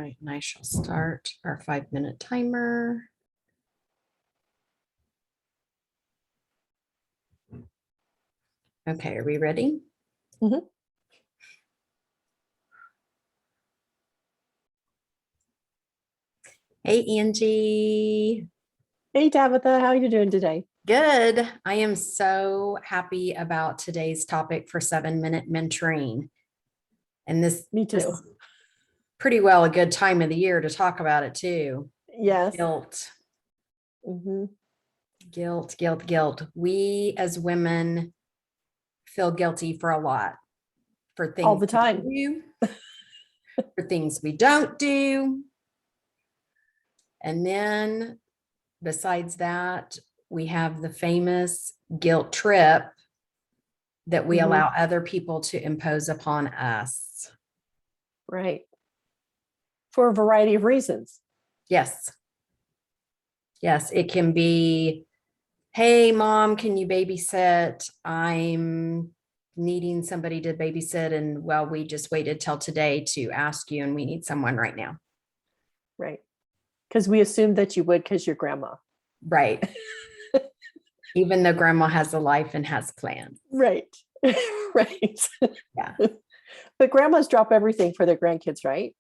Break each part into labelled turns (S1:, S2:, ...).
S1: right, and I shall start our 5-minute timer. Okay, are we ready?
S2: Mhm.
S1: Hey, Angie.
S2: Hey, Tabitha, how are you doing today?
S1: Good. I am so happy about today's topic for 7-minute mentoring. And this
S2: Me
S1: this
S2: too.
S1: is pretty well a good time of the year to talk about it too.
S2: Yes.
S1: Guilt,
S2: hmm
S1: guilt. We as women feel guilty for a lot, for
S2: All
S1: things
S2: the time.
S1: we do, for things we don't do. And then besides that, we have the famous guilt trip that we
S2: Mhm.
S1: allow other people to impose upon us.
S2: Right. For a variety of reasons.
S1: Yes. Yes, it can be, hey, mom, can you babysit? I'm needing somebody to babysit. And well, we just waited till today to ask you, and we need someone right now.
S2: Right. Because we assumed that you would because you're grandma.
S1: Right. Even though grandma has a life and has plans.
S2: Right. Right.
S1: Yeah.
S2: But grandmas drop everything for their grandkids, right?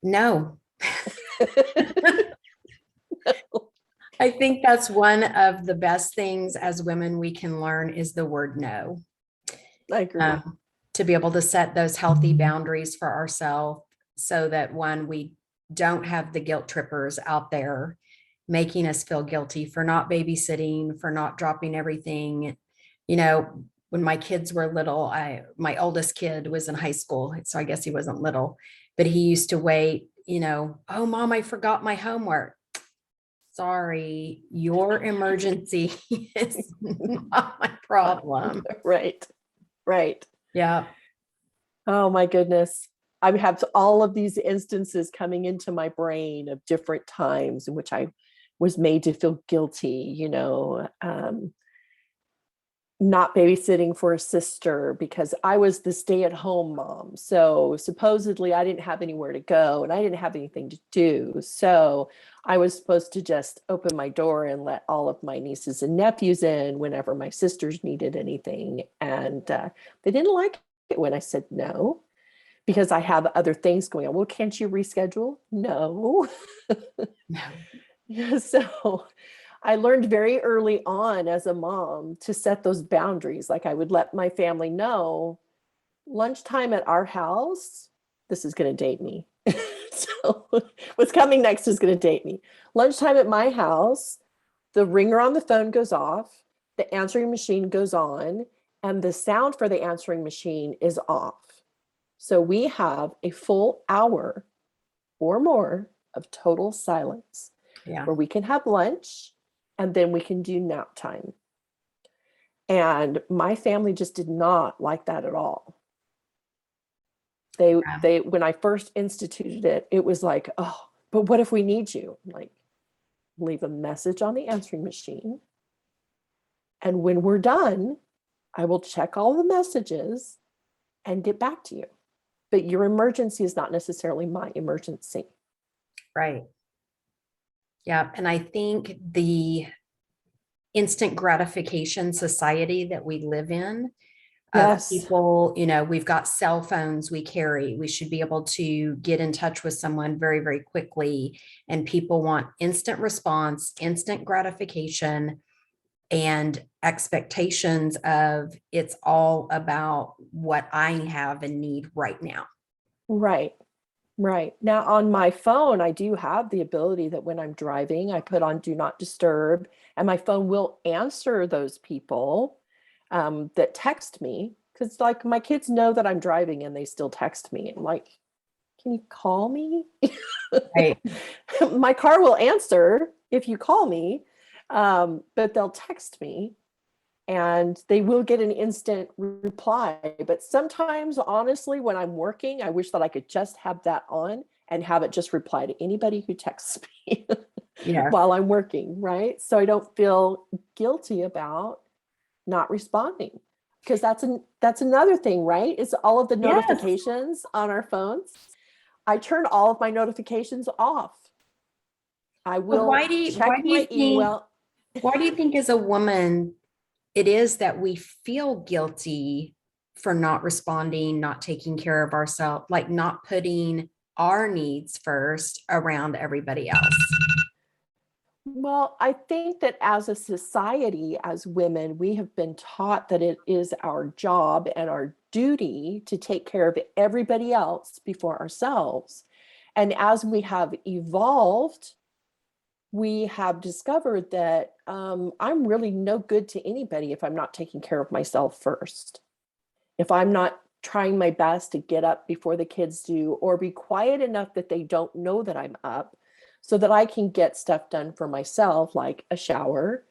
S1: No. I think that's one of the best things as women we can learn is the word no.
S2: I agree.
S1: To be able to set those healthy boundaries for ourselves so that one, we don't have the guilt trippers out there making us feel guilty for not babysitting, for not dropping everything. You know, when my kids were little, my oldest kid was in high school, so I guess he wasn't little, but he used to wait, oh, mom, I forgot my homework. Sorry, your emergency is not my problem.
S2: Right. Right.
S1: Yeah.
S2: Oh my goodness. I have all of these instances coming into my brain of different times in which I was made to feel guilty, not babysitting for a sister because I was the stay-at-home mom. So supposedly I didn't have anywhere to go and I didn't have anything to do. So I was supposed to just open my door and let all of my nieces and nephews in whenever my sisters needed anything. And they didn't like it when I said no, because I have other things going on. Well, can't you reschedule? No.
S1: No.
S2: So I learned very early on as a mom to set those boundaries. Like I would let my family know lunchtime at our house, this is going to date me. So what's coming next is going to date me. Lunchtime at my house, the ringer on the phone goes off, the answering machine goes on, and the sound for the answering machine is off. So we have a full hour or more of total silence.
S1: Yeah.
S2: Where we can have lunch and then we can do nap time. And my family just did not like that at all. They when I first instituted it, it was like, oh, but what if we need you? Like, leave a message on the answering machine. And when we're done, I will check all the messages and get back to you. But your emergency is not necessarily my emergency.
S1: Right. Yeah. And I think the instant gratification society that we live in,
S2: Yes.
S1: people, we've got cell phones we carry. We should be able to get in touch with someone very, very quickly. And people want instant response, instant gratification, and expectations of it's all about what I have and need right now.
S2: Right. Right. Now on my phone, I do have the ability that when I'm driving, I put on do not disturb, and my phone will answer those people that text me. Because like my kids know that I'm driving and they still text me. I'm like, can you call me?
S1: Right.
S2: My car will answer if you call me, but they'll text me. And they will get an instant reply. But sometimes, honestly, when I'm working, I wish that I could just have that on and have it just reply to anybody who texts me while I'm working, right? So I don't feel guilty about not responding. Because that's another thing, right? It's all of the notifications on our phones. I turn all of my notifications off. I
S1: But
S2: will check my email.
S1: why do you think as a woman, it is that we feel guilty for not responding, not taking care of ourselves, like not putting our needs first around everybody else?
S2: Well, I think that as a society, as women, we have been taught that it is our job and our duty to take care of everybody else before ourselves. And as we have evolved, we have discovered that I'm really no good to anybody if I'm not taking care of myself first. If I'm not trying my best to get up before the kids do, or be quiet enough that they don't know that I'm up, so that I can get stuff done for myself, like a shower,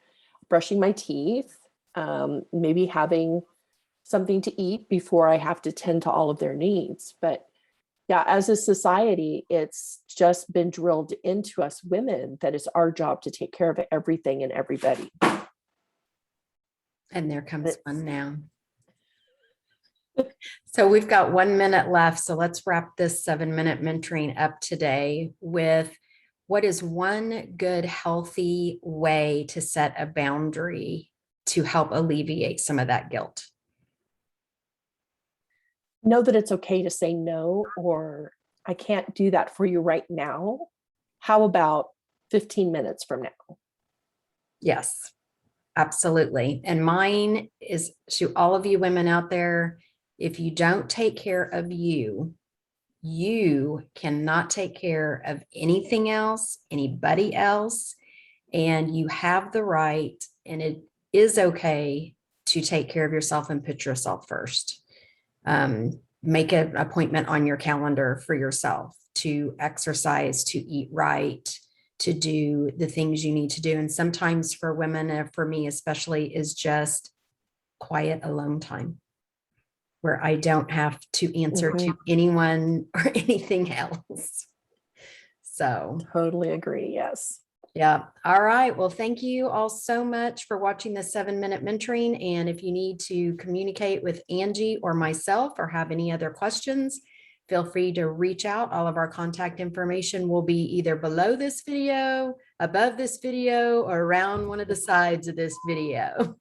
S2: brushing my teeth, maybe having something to eat before I have to tend to all of their needs. But yeah, as a society, it's just been drilled into us women that it's our job to take care of everything and everybody.
S1: And there comes one now. So we've got 1 minute left. So let's wrap this 7-minute mentoring up today with what is one good, healthy way to set a boundary to help alleviate some of that guilt?
S2: Know that it's okay to say no, or I can't do that for you right now. How about 15 minutes from now?
S1: Yes, absolutely. And mine is to all of you women out there, if you don't take care of you, you cannot take care of anything else, anybody else. And you have the right, and it is okay to take care of yourself and put yourself first. Make an appointment on your calendar for yourself to exercise, to eat right, to do the things you need to do. And sometimes for women, and for me especially, is just quiet alone time where I don't have to answer to anyone or anything else. So
S2: totally agree. Yes.
S1: Yeah. All right. Well, thank you all so much for watching the 7-minute mentoring. And if you need to communicate with Angie or myself or have any other questions, feel free to reach out. All of our contact information will be either below this video, above this video, or around one of the sides of this video.